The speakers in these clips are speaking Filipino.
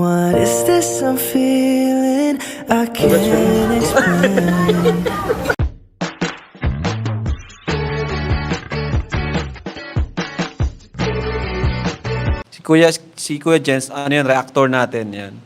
What is this I'm feeling? I can't explain. Si Kuya Jens, ano yan, reactor natin yan.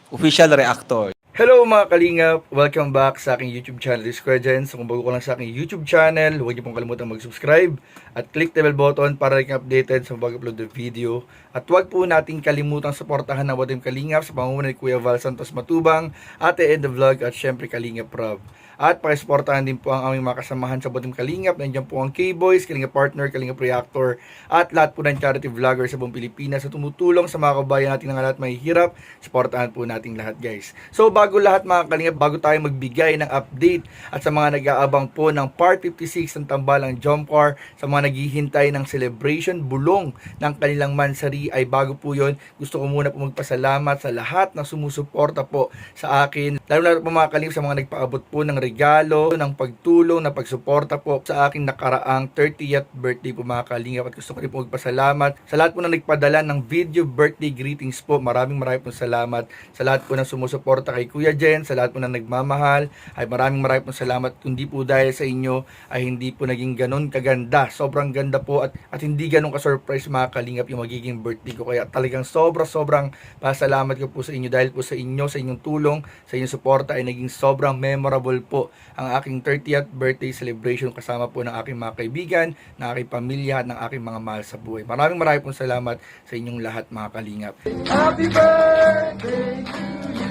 Official reactor. Hello mga kalingap! Welcome back sa aking YouTube channel, this is Kuya Jens. Kung bago ko lang sa aking YouTube channel, huwag niyo pong kalimutan mag-subscribe at click the bell button para laging updated sa mag-upload na video. At huwag po natin kalimutang suportahan ng Watim Kalingap sa pangunguna ni Kuya Val Santos Matubang, Ate Ed the Vlog at syempre Kalingap Rob. At pakisuportahan din po ang aming mga kasamahan sa Watim Kalingap. Nandiyan po ang K-Boys, Kalingap Partner, Kalingap Reactor at lahat po ng charity vlogger sa buong Pilipinas sa tumutulong sa mga kabayan natin ng lahat mahihirap. Suportahan po natin lahat guys. So bago lahat mga Kalingap, bago tayo magbigay ng update at sa mga nag-aabang po ng Part 56 ng Tambalang Jump Car, sa mga naghihintay ng celebration bulong ng kanilang mansari, ay bago po yon, gusto ko muna po magpasalamat sa lahat na sumusuporta po sa akin, lalo po mga Kalingap sa mga nagpaabot po ng regalo, ng pagtulong, na pagsuporta po sa aking nakaraang 30th birthday po mga Kalingap. At gusto ko rin po magpasalamat sa lahat po na nagpadala ng video birthday greetings po. Maraming po salamat sa lahat po na sumusuporta kay Kuya Jen, sa lahat po na nagmamahal, ay maraming po salamat. Kundi po dahil sa inyo ay hindi po naging ganun kaganda. Sobrang ganda po at hindi ganun ka-surprise mga Kalingap yung magiging birthday ko. Kaya talagang sobrang pasalamat ko po sa inyo dahil po sa inyo, sa inyong tulong, sa inyong suporta ay naging sobrang memorable po ang aking 30th birthday celebration kasama po ng aking mga kaibigan, ng aking pamilya at ng aking mga mahal sa buhay. Maraming pong salamat sa inyong lahat mga Kalingap. Happy birthday to you.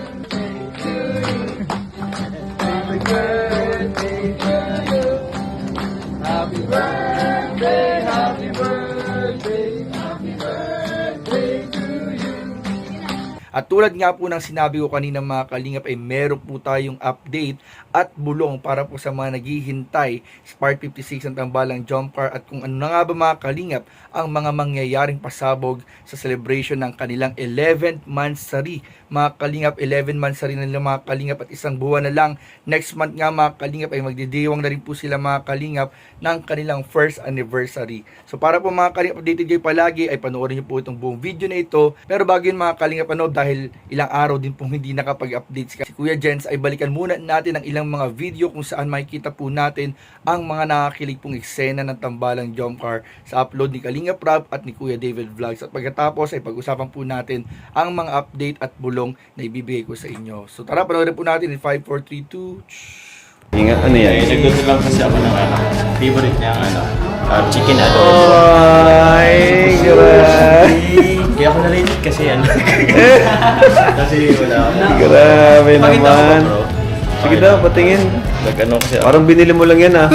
Happy birthday to you. Happy birthday, happy birthday, happy birthday to you. At tulad nga po ng sinabi ko kanina mga Kalingap, ay meron po tayong update at bulong para po sa mga naghihintay sa Part 56 ng Tambalang Jump Car, at kung ano na nga ba mga Kalingap ang mga mangyayaring pasabog sa celebration ng kanilang 11th mansari. Mga Kalingap, 11 mansari na nila mga Kalingap, at isang buwan na lang. Next month nga mga Kalingap ay magdidiwang na rin po sila mga Kalingap ng kanilang first anniversary. So para po mga Kalingap updated kayo palagi, ay panoorin niyo po itong buong video na ito. Pero bago yun mga Kalingap, dahil ilang araw din po hindi nakapag-update si Kuya Jens, ay balikan muna natin ang ilang mga video kung saan makikita po natin ang mga nakakilig pong eksena ng Tambalang Jump Car sa upload ni Kalingap Rob at ni Kuya David Vlogs. At pagkatapos ay pag-usapan po natin ang mga update at bulong na ibibigay ko sa inyo. So tara, panoorin po natin in 5, 4, 3, 2. Ingat, ano yan? Nagluto lang kasi ako ng favorite niya chicken adobo. Ay, grabe. Kaya ako narinig kasi kasi wala ako. Grabe Pakita ko ba, naman. bro? Sige daw, patingin. Nag-ano kasi ako. Parang binili mo lang yan ah.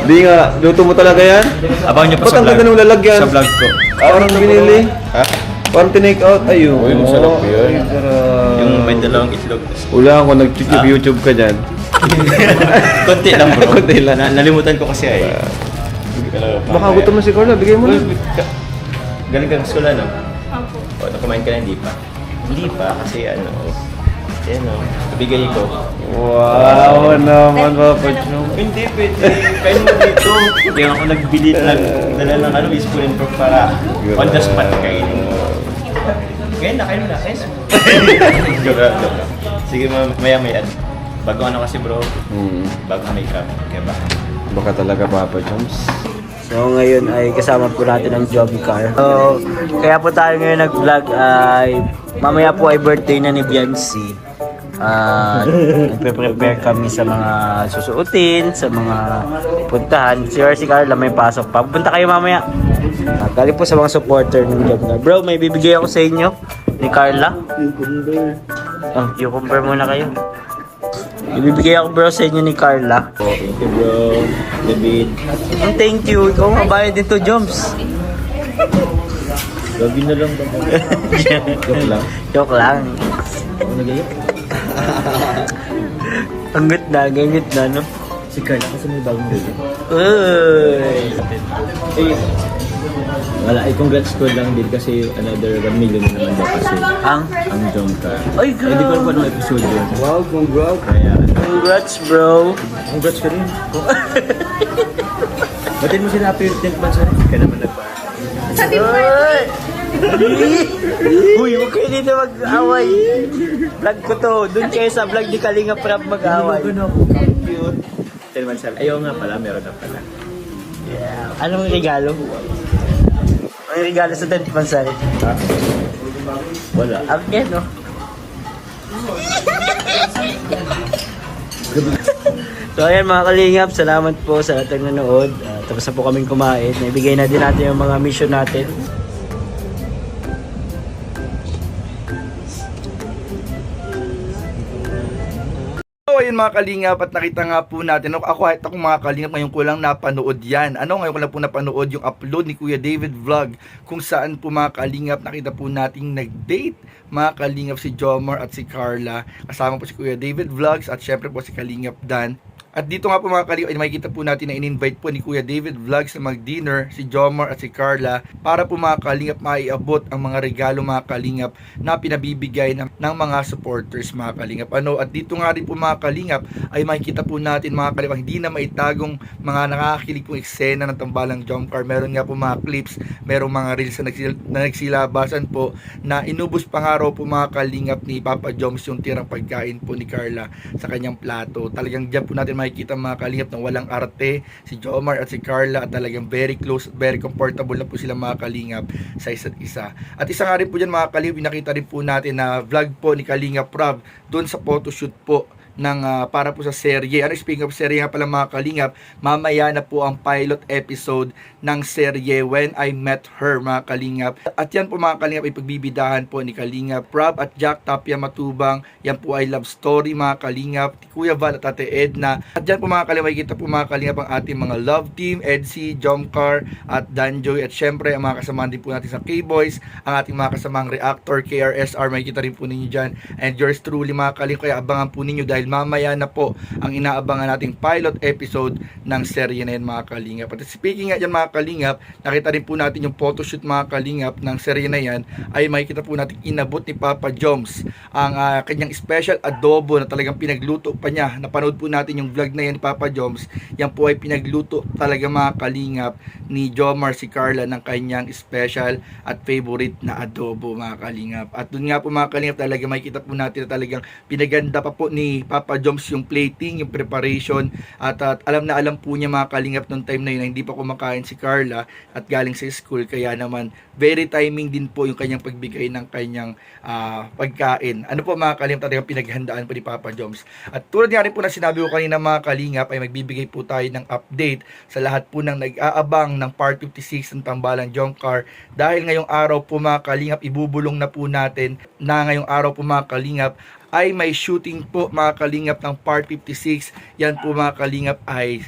Hindi nga, luto mo talaga yan? Abangan niyo pa Ba't sa ang vlog. ganda ng lalagyan? Sa vlog ko. Parang binili. Ha? Parang tinake out. Ayun. Uy, masarap yun. Ay, sarap. Yung may dalawang itlog. Wala ako, nag-YouTube ka dyan. Konti lang bro. Konti lang. Nalimutan ko kasi ay. Baka gutom na si Carla, bigay mo na. Galing ka ng school no? Opo. O, nakumain ka na, hindi pa? Hindi pa kasi yan nabigay ko. Wow naman, Papa Chong. Hindi pwede. Kain mo dito. Kaya ako nagbili dala ng spoon and fork para on the spot kainin mo. Kain na. Joke lang. Sige, maya. Bago kasi bro. Bago makeup. Kaya ba? Baka talaga, Papa Choms. So ngayon ay kasama po natin ang job car. So kaya po tayo ngayon nag-vlog ay mamaya po ay birthday na ni Biancy. Nagpe-prepare kami sa mga susuotin, sa mga puntahan. Si Carla may pasok pa. Punta kayo mamaya. Galing po sa mga supporter ng job car. Bro, may bibigay ako sa inyo ni Carla. Cucumber muna kayo. Ibibigay ako bro sa inyo ni Carla. Thank you bro. David. Thank you. Ikaw mabayad dito, Joms. Gabi na lang ba? Joke lang. Joke lang. Ako nag-ayok. Ganggit na, no? Si Carla kasi may bagong baby. Uy! Wala, congrats ko lang din kasi another 1 million na naman daw kasi ang jump car. Ay, Hindi ko alam anong episode yun. Wow, congrats! Kaya, Congrats, bro! congrats ka rin. Batin mo sila happy 10th month rin. Ka naman nagpa. Happy birthday! Uy, huwag kayo dito mag-away. Vlog ko to. Doon kayo sa vlog ni Kalinga Prab mag-away. Cute. Tilman sabi, ayaw nga pala, meron na pala. Yeah. Anong regalo? Anong regalo sa 10th Mansari? Ha? Wala. Again, no? So ayan mga Kalingap, salamat po sa lahat ng nanood. Tapos na po kaming kumain. Naibigay na din natin yung mga mission natin. So ayun mga kalingap, at nakita nga po natin, ako mga kalingap ngayon ko lang napanood yan. Ngayon ko lang po napanood yung upload ni Kuya David Vlog, kung saan po mga kalingap nakita po nating nag-date mga kalingap si Jomar at si Carla. Kasama po si Kuya David Vlogs at syempre po si Kalingap Dan. At dito nga po mga kalingap, ay makikita po natin na in-invite po ni Kuya David Vlogs na mag-dinner si Jomar at si Carla para po mga kalingap maiabot ang mga regalo mga kalingap na pinabibigay ng mga supporters mga kalingap. At dito nga rin po mga kalingap ay makikita po natin mga kalingap hindi na maitagong mga nakakakilig pong eksena ng tambalang Jomcar. Meron nga po mga clips, merong mga reels na nagsilabasan po na inubos pa nga raw po mga kalingap ni Papa Joms yung tirang pagkain po ni Carla sa kanyang plato. Talagang dyan po natin makikita mga kalingap na walang arte si Jomar at si Carla, at talagang very close, very comfortable na po sila mga kalingap sa isa't isa. At isa nga rin po dyan mga kalingap, pinakita rin po natin na vlog po ni Kalingap Prab doon sa photoshoot po ng para po sa serye. Speaking of serye nga pala mga kalingap, mamaya na po ang pilot episode ng serye When I Met Her mga kalingap. At yan po mga kalingap ay pagbibidahan po ni Kalingap Prab at Jack Tapia Matubang. Yan po ay love story mga kalingap, Kuya Val at Ate Edna. At yan po mga kalingap, makikita po mga kalingap ang ating mga love team, Edsy, Jomcar at Danjoy, at syempre ang mga kasamahan din po natin sa K-Boys, ang ating mga kasamang reactor KRSR, makikita rin po ninyo dyan, and yours truly mga kalingap. Kaya abangan po ninyo dahil mamaya na po ang inaabangan nating pilot episode ng serye na yan mga kalingap. At speaking nga yan mga kalingap, nakita rin po natin yung photoshoot mga kalingap ng serye na yan, ay makikita po natin inabot ni Papa Joms ang kanyang special adobo na talagang pinagluto pa niya. Napanood po natin yung vlog na yan ni Papa Joms. Yan po ay pinagluto talaga mga kalingap ni Jomar si Carla ng kanyang special at favorite na adobo mga kalingap. At dun nga po mga kalingap, talaga makikita po natin na talagang pinaganda pa po ni Papa Joms yung plating, yung preparation, at alam na alam po niya mga kalingap nung time na yun na hindi pa kumakain si Carla at galing sa school, kaya naman very timing din po yung kanyang pagbigay ng kanyang pagkain. Ano po mga kalingap, talagang pinaghandaan po ni Papa Joms. At tulad nga rin po na sinabi ko kanina mga kalingap, ay magbibigay po tayo ng update sa lahat po ng nag-aabang ng Part 56 ng Tambalang Jomcar, dahil ngayong araw po mga kalingap, ibubulong na po natin na ngayong araw po mga kalingap ay may shooting po mga kalingap ng Part 56. Yan po mga kalingap ay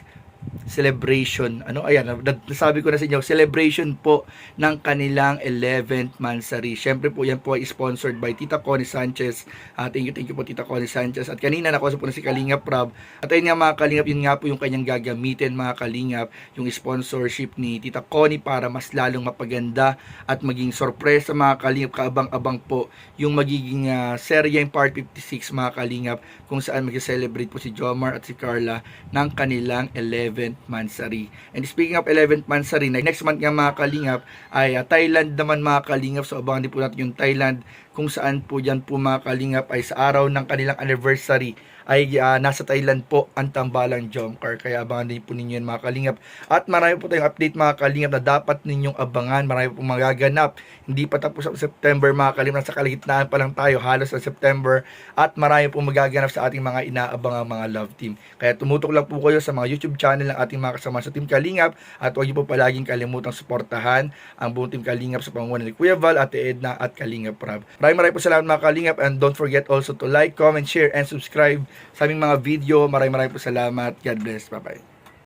celebration. Ayan, nasabi ko na sa inyo, celebration po ng kanilang 11th Mansari. Syempre po, yan po ay sponsored by Tita Connie Sanchez. Thank you po Tita Connie Sanchez. At kanina nakuha po na si Kalingap Prab. At ayun nga mga kalingap, yun nga po yung kanyang gagamitin mga kalingap, yung sponsorship ni Tita Connie para mas lalong mapaganda at maging sorpresa mga kalingap. Kaabang-abang po yung magiging serye yung Part 56 mga kalingap, kung saan mag-celebrate po si Jomar at si Carla ng kanilang 11th Mansari. And speaking of 11th Mansari, next month nga mga kalingap ay Thailand naman mga kalingap. So abangan din po natin yung Thailand, kung saan po dyan po mga kalingap ay sa araw ng kanilang anniversary ay nasa Thailand po ang Tambalang Jomcar. Kaya abangan din po ninyo yan mga kalingap. At marami po tayong update mga kalingap na dapat ninyong abangan. Marami po magaganap. Hindi pa tapos ang September mga kalingap. Nasa kalagitnaan pa lang tayo, halos sa September. At marami po magaganap sa ating mga inaabangang mga love team. Kaya tumutok lang po kayo sa mga YouTube channel ng ating mga kasama sa Team Kalingap. At huwag niyo po palaging kalimutang suportahan ang buong Team Kalingap sa pamumuno ni Kuya Val, Ate Edna at Kalingap Prab. Maraming po salamat mga kalingap, and don't forget also to like, comment, share, and subscribe sa aming mga video. Maraming po salamat. God bless. Bye-bye.